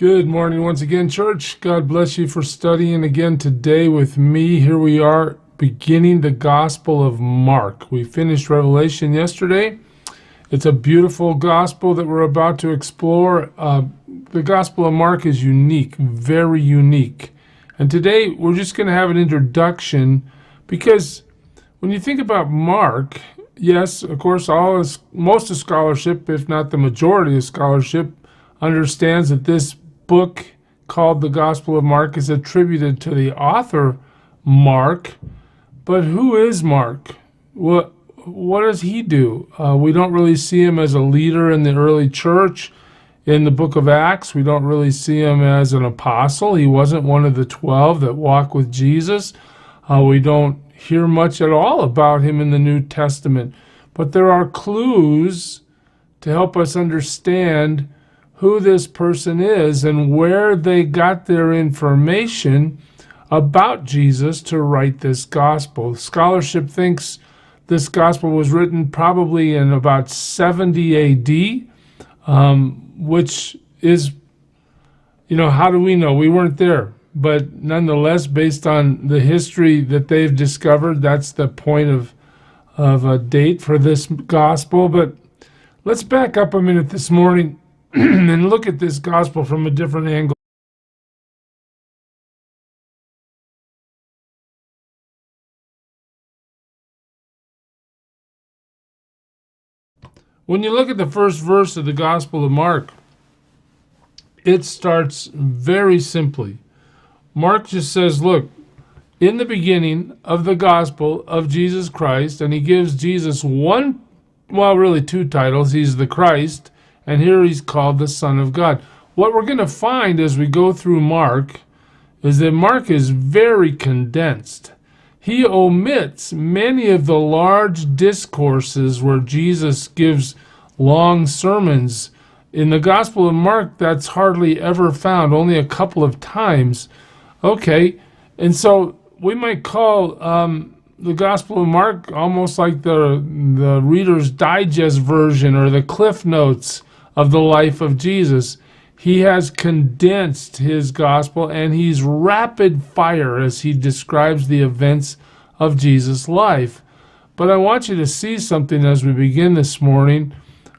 Good morning once again, church. God bless you for studying again today with me. Here we are beginning the Gospel of Mark. We finished Revelation yesterday. It's a beautiful gospel that we're about to explore. The Gospel of Mark is unique, very unique. And today we're just going to have an introduction because when you think about Mark, yes, of course, most of scholarship, if not the majority of scholarship, understands that this book called the Gospel of Mark is attributed to the author Mark. But who is Mark? What does he do? We don't really see him as a leader in the early church. In the book of Acts, we don't really see him as an apostle. He wasn't one of the 12 that walked with Jesus. We don't hear much at all about him in the New Testament. But there are clues to help us understand who this person is and where they got their information about Jesus to write this gospel. Scholarship thinks this gospel was written probably in about 70 AD, which is, how do we know? We weren't there. But nonetheless, based on the history that they've discovered, that's the point of a date for this gospel. But let's back up a minute this morning and look at this gospel from a different angle. When you look at the first verse of the Gospel of Mark, it starts very simply. Mark just says, look, in the beginning of the gospel of Jesus Christ, and he gives Jesus really two titles. He's the Christ, and here he's called the Son of God. What we're going to find as we go through Mark is that Mark is very condensed. He omits many of the large discourses where Jesus gives long sermons. In the Gospel of Mark, that's hardly ever found, only a couple of times. Okay, and so we might call the Gospel of Mark almost like the Reader's Digest version or the Cliff Notes of the life of Jesus. He has condensed his gospel, and he's rapid fire as he describes the events of Jesus' life. But I want you to see something as we begin this morning.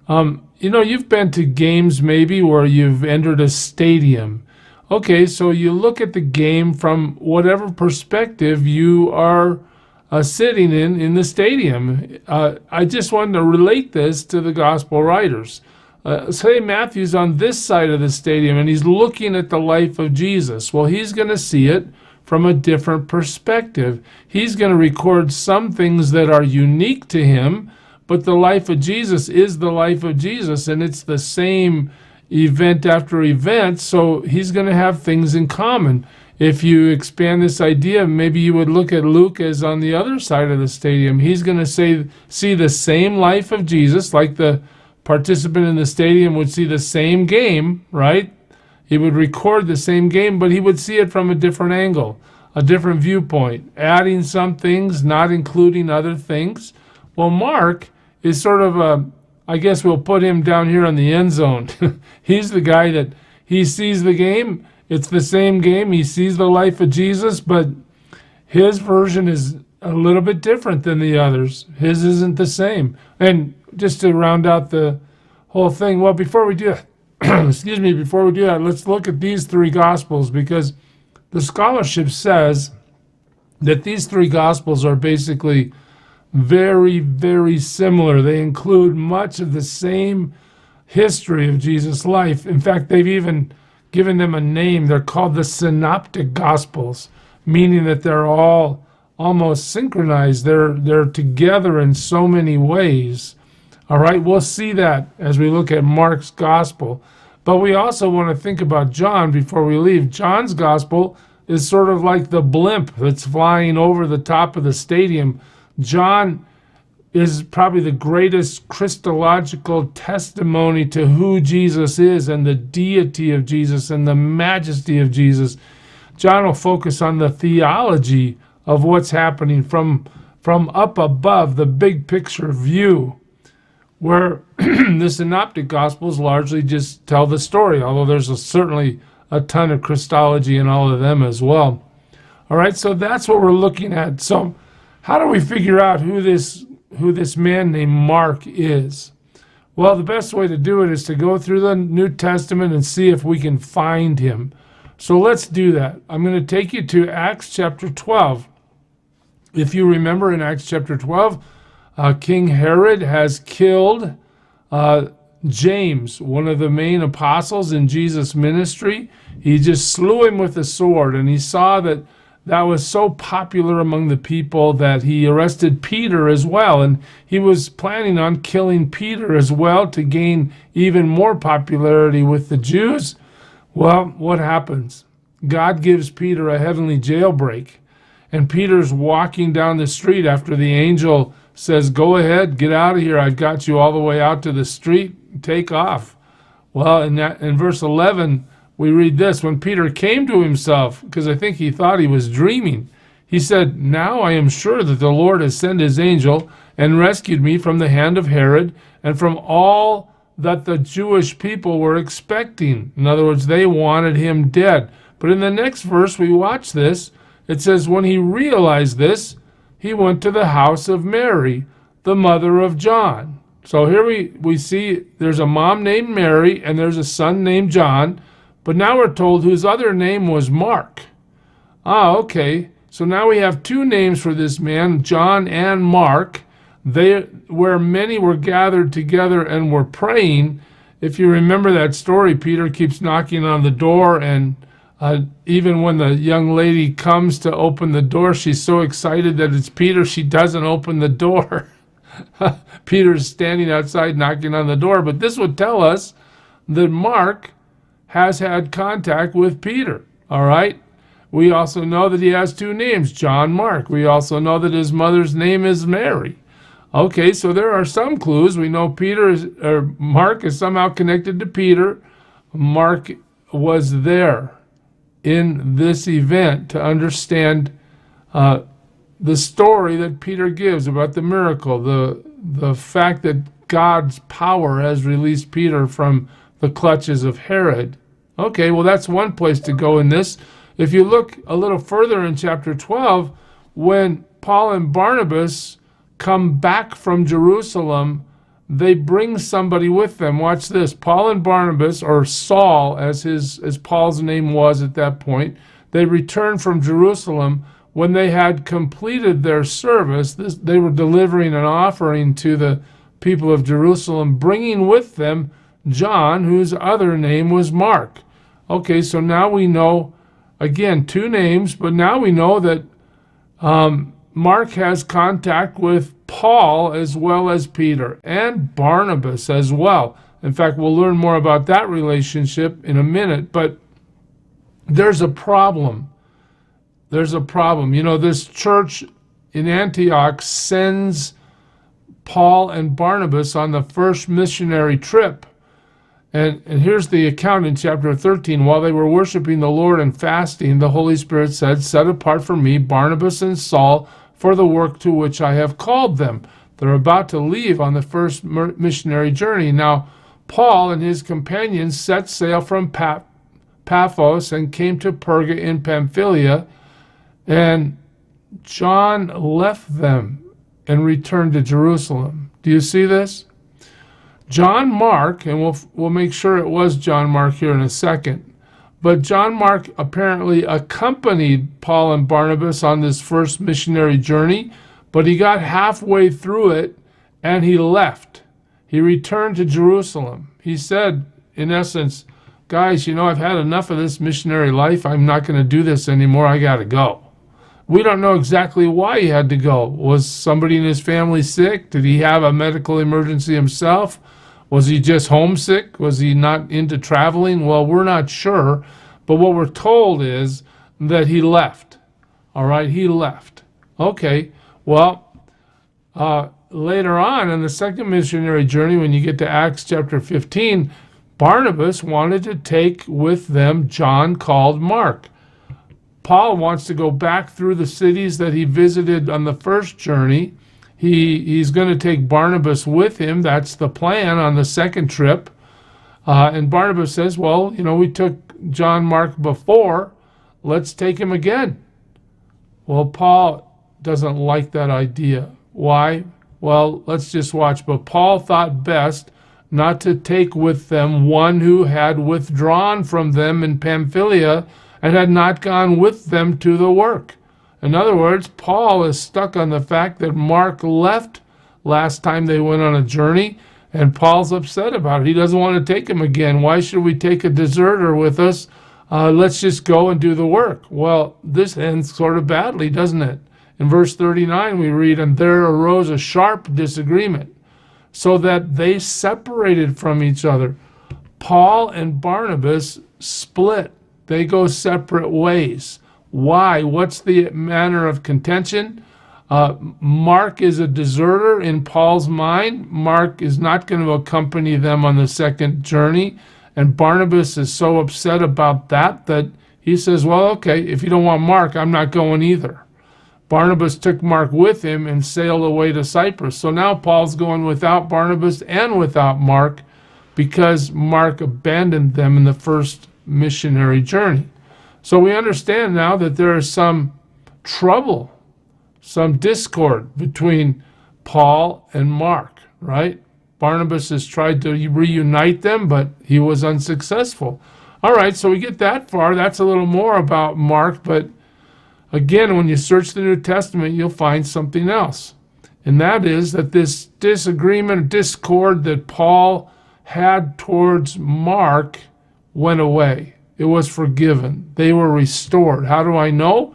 You've been to games maybe where you've entered a stadium. Okay, so you look at the game from whatever perspective you are sitting in the stadium. I just wanted to relate this to the gospel writers. Say Matthew's on this side of the stadium and he's looking at the life of Jesus. Well, he's going to see it from a different perspective. He's going to record some things that are unique to him, but the life of Jesus is the life of Jesus, and it's the same event after event, so he's going to have things in common. If you expand this idea, maybe you would look at Luke as on the other side of the stadium. He's going to see the same life of Jesus, like the participant in the stadium would see the same game, right? He would record the same game, but he would see it from a different angle, a different viewpoint, adding some things, not including other things. Well, Mark is sort of I guess we'll put him down here in the end zone. He's the guy that he sees the game. It's the same game. He sees the life of Jesus, but his version is a little bit different than the others. His isn't the same. And just to round out the whole thing, well, before we do that, let's look at these three Gospels, because the scholarship says that these three Gospels are basically very, very similar. They include much of the same history of Jesus' life. In fact, they've even given them a name. They're called the Synoptic Gospels, meaning that they're all almost synchronized. They're together in so many ways. All right, we'll see that as we look at Mark's gospel. But we also want to think about John before we leave. John's gospel is sort of like the blimp that's flying over the top of the stadium. John is probably the greatest Christological testimony to who Jesus is and the deity of Jesus and the majesty of Jesus. John will focus on the theology of what's happening from up above, the big picture view, where the Synoptic Gospels largely just tell the story, although there's certainly a ton of Christology in all of them as well. All right, so that's what we're looking at. So how do we figure out who this man named Mark is? Well, the best way to do it is to go through the New Testament and see if we can find him. So let's do that. I'm going to take you to Acts chapter 12. If you remember in Acts chapter 12, King Herod has killed James, one of the main apostles in Jesus' ministry. He just slew him with a sword, and he saw that that was so popular among the people that he arrested Peter as well, and he was planning on killing Peter as well to gain even more popularity with the Jews. Well, what happens? God gives Peter a heavenly jailbreak, and Peter's walking down the street after the angel says, "Go ahead, get out of here. I've got you all the way out to the street. Take off." Well, in verse 11, we read this: when Peter came to himself, because I think he thought he was dreaming, he said, "Now I am sure that the Lord has sent his angel and rescued me from the hand of Herod and from all that the Jewish people were expecting." In other words, they wanted him dead. But in the next verse, we watch this. It says, when he realized this, he went to the house of Mary, the mother of John. So here we see there's a mom named Mary and there's a son named John. But now we're told whose other name was Mark. Okay. So now we have two names for this man, John and Mark. Where many were gathered together and were praying. If you remember that story, Peter keeps knocking on the door, and even when the young lady comes to open the door, she's so excited that it's Peter, she doesn't open the door. Peter's standing outside knocking on the door. But this would tell us that Mark has had contact with Peter. All right. We also know that he has two names, John Mark. We also know that his mother's name is Mary. Okay, so there are some clues. We know Mark is somehow connected to Peter. Mark was there in this event to understand the story that Peter gives about the miracle, the fact that God's power has released Peter from the clutches of Herod. Okay, well, that's one place to go in this. If you look a little further in chapter 12, when Paul and Barnabas come back from Jerusalem, they bring somebody with them. Watch this. Paul and Barnabas, or Saul as Paul's name was at that point, they returned from Jerusalem. When they had completed their service, they were delivering an offering to the people of Jerusalem, bringing with them John, whose other name was Mark. Okay, so now we know, again, two names, but now we know that Mark has contact with Paul as well as Peter, and Barnabas as well. In fact, we'll learn more about that relationship in a minute, but there's a problem. There's a problem. You know, this church in Antioch sends Paul and Barnabas on the first missionary trip. And here's the account in chapter 13. While they were worshiping the Lord and fasting, the Holy Spirit said, "Set apart for me Barnabas and Saul for the work to which I have called them." They're about to leave on the first missionary journey. Now, Paul and his companions set sail from Paphos and came to Perga in Pamphylia, and John left them and returned to Jerusalem. Do you see this? John Mark, and we'll make sure it was John Mark here in a second, but John Mark apparently accompanied Paul and Barnabas on this first missionary journey, but he got halfway through it and he left. He returned to Jerusalem. He said, in essence, "Guys, you know, I've had enough of this missionary life. I'm not going to do this anymore. I got to go." We don't know exactly why he had to go. Was somebody in his family sick? Did he have a medical emergency himself? Was he just homesick? Was he not into traveling? Well, we're not sure, but what we're told is that he left. All right, he left. Okay, well, later on in the second missionary journey, when you get to Acts chapter 15, Barnabas wanted to take with them John called Mark. Paul wants to go back through the cities that he visited on the first journey. He's going to take Barnabas with him. That's the plan on the second trip. And Barnabas says, "Well, you know, we took John Mark before. Let's take him again. Well, Paul doesn't like that idea. Why? Well, let's just watch. But Paul thought best not to take with them one who had withdrawn from them in Pamphylia and had not gone with them to the work. In other words, Paul is stuck on the fact that Mark left last time they went on a journey, and Paul's upset about it. He doesn't want to take him again. Why should we take a deserter with us? Let's just go and do the work. Well, this ends sort of badly, doesn't it? In verse 39 we read, and there arose a sharp disagreement, so that they separated from each other. Paul and Barnabas split. They go separate ways. Why? What's the manner of contention? Mark is a deserter in Paul's mind. Mark is not going to accompany them on the second journey. And Barnabas is so upset about that he says, well, okay, if you don't want Mark, I'm not going either. Barnabas took Mark with him and sailed away to Cyprus. So now Paul's going without Barnabas and without Mark because Mark abandoned them in the first missionary journey. So we understand now that there is some trouble, some discord between Paul and Mark, right? Barnabas has tried to reunite them, but he was unsuccessful. All right, so we get that far. That's a little more about Mark, but again, when you search the New Testament, you'll find something else. And that is that this disagreement, discord that Paul had towards Mark went away. It was forgiven. They were restored. How do I know?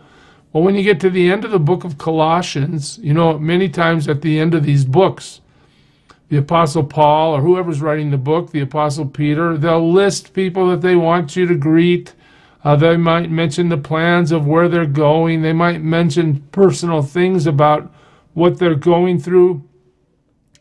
Well, when you get to the end of the book of Colossians, you know, many times at the end of these books, the Apostle Paul or whoever's writing the book, the Apostle Peter, they'll list people that they want you to greet. They might mention the plans of where they're going. They might mention personal things about what they're going through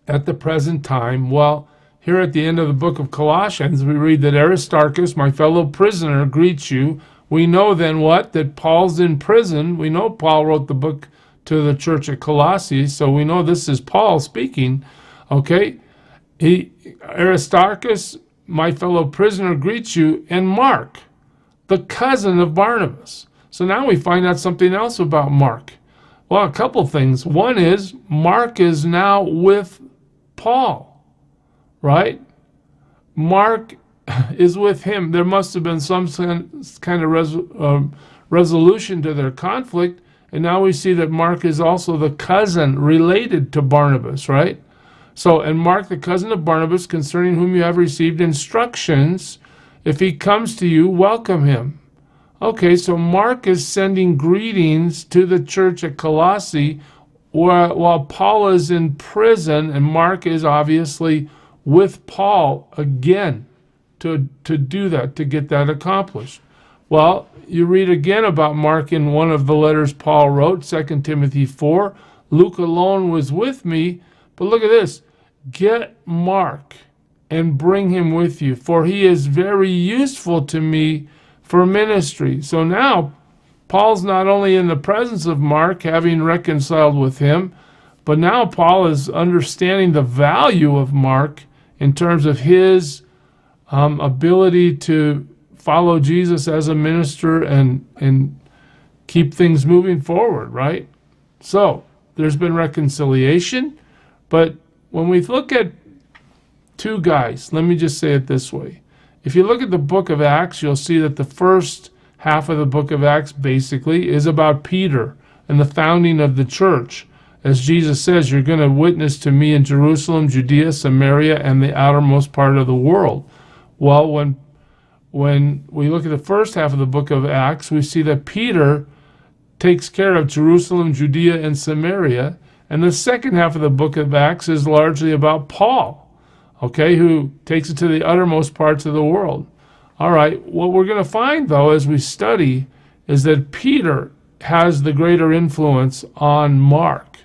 at the present time. Well, here at the end of the book of Colossians, we read that Aristarchus, my fellow prisoner, greets you. We know then what? That Paul's in prison. We know Paul wrote the book to the church at Colossae, so we know this is Paul speaking. Okay? Aristarchus, my fellow prisoner, greets you, and Mark, the cousin of Barnabas. So now we find out something else about Mark. Well, a couple things. One is Mark is now with Paul, right? Mark is with him. There must have been some kind of resolution to their conflict, and now we see that Mark is also the cousin related to Barnabas, right? So, and Mark, the cousin of Barnabas, concerning whom you have received instructions, if he comes to you, welcome him. Okay, so Mark is sending greetings to the church at Colossae while Paul is in prison, and Mark is obviously with Paul again to do that, to get that accomplished. Well, you read again about Mark in one of the letters Paul wrote, 2 Timothy 4. Luke alone was with me, but look at this. Get Mark and bring him with you, for he is very useful to me for ministry. So now Paul's not only in the presence of Mark, having reconciled with him, but now Paul is understanding the value of Mark in terms of his ability to follow Jesus as a minister and keep things moving forward, right? So there's been reconciliation, but when we look at two guys, let me just say it this way. If you look at the book of Acts, you'll see that the first half of the book of Acts basically is about Peter and the founding of the church. As Jesus says, you're going to witness to me in Jerusalem, Judea, Samaria, and the outermost part of the world. Well, when we look at the first half of the book of Acts, we see that Peter takes care of Jerusalem, Judea, and Samaria. And the second half of the book of Acts is largely about Paul, okay, who takes it to the uttermost parts of the world. All right, what we're going to find, though, as we study, is that Peter has the greater influence on Mark.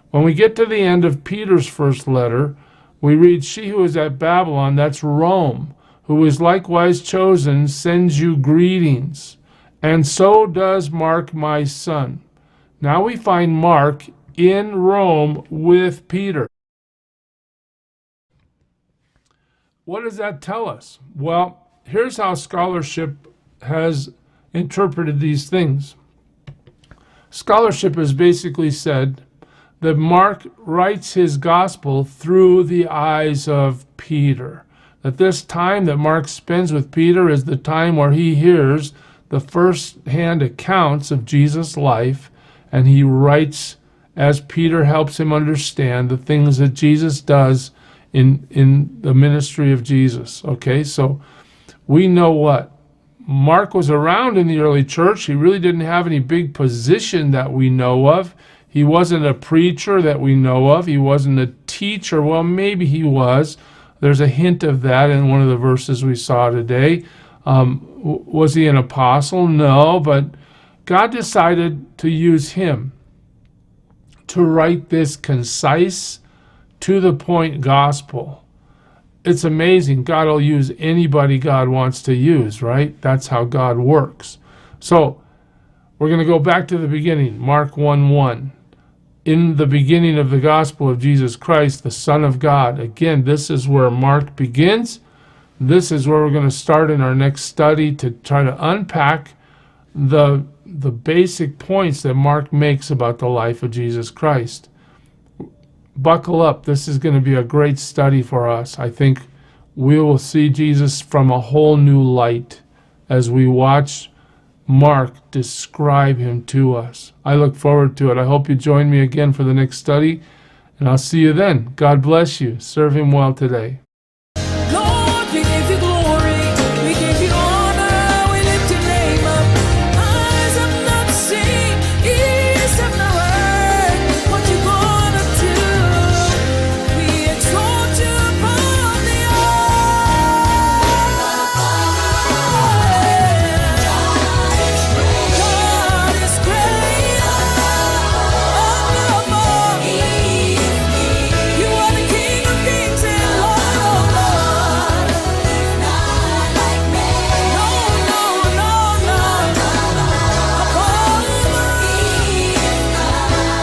When we get to the end of Peter's first letter, we read, she who is at Babylon, that's Rome, who is likewise chosen, sends you greetings, and so does Mark, my son. Now we find Mark in Rome with Peter. What does that tell us? Well, here's how scholarship has interpreted these things. Scholarship has basically said that Mark writes his gospel through the eyes of Peter. That this time that Mark spends with Peter is the time where he hears the first-hand accounts of Jesus' life, and he writes as Peter helps him understand the things that Jesus does in the ministry of Jesus. Okay, so we know what? Mark was around in the early church. He really didn't have any big position that we know of. He wasn't a preacher that we know of. He wasn't a teacher. Well, maybe he was. There's a hint of that in one of the verses we saw today. Was he an apostle? No, but God decided to use him to write this concise, to-the-point gospel. It's amazing. God will use anybody God wants to use, right? That's how God works. So we're going to go back to the beginning, Mark 1:1. In the beginning of the gospel of Jesus Christ, the Son of God. Again, this is where Mark begins. This is where we're going to start in our next study to try to unpack the basic points that Mark makes about the life of Jesus Christ. Buckle up. This is going to be a great study for us. I think we will see Jesus from a whole new light as we watch Mark describe him to us. I look forward to it. I hope you join me again for the next study, and I'll see you then. God bless you. Serve him well today.